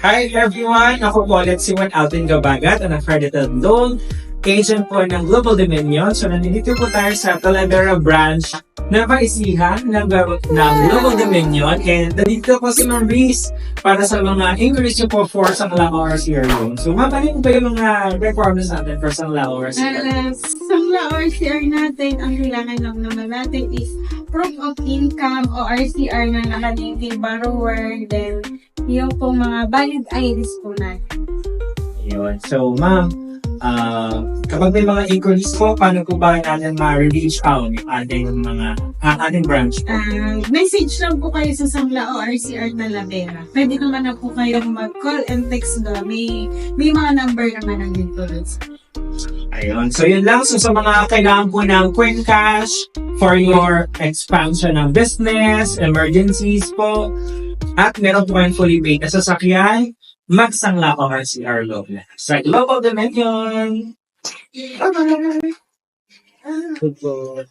Hi everyone! Ako po ulit si Juan Alvin Gabagat, ang accredited loan agent po ng Global Dominion. So nandito po tayo sa Talavera branch na paisihan ng Global Dominion. And nandito po si Ma'am Reese para sa mga inquiries niyo po for sa Lao RCR loan. So Ma'am, ano ba yung mga requirements natin for sa Lao RCR? Sa ORCR natin, ang kailangan lang naman natin is proof of income o RCR na nakalagay borrower, then yung po mga valid IDs po natin. Ayun. So Ma'am, kapag may mga inquiries po, paano po ba natin ma-reach out yung ating branch po? Message lang po kayo sa Sangla o RCR Talavera. Pwede naman na po kayong mag-call and text na. May mga number naman ang dito. Ayun. So yun lang. So sa mga kailangan po ng quick cash for your expansion ng business, emergencies po, at meron po kayong fully paid na sasakyan, magsangla ko RCR loan. Sa Global Dominion! Bye-bye! Good po.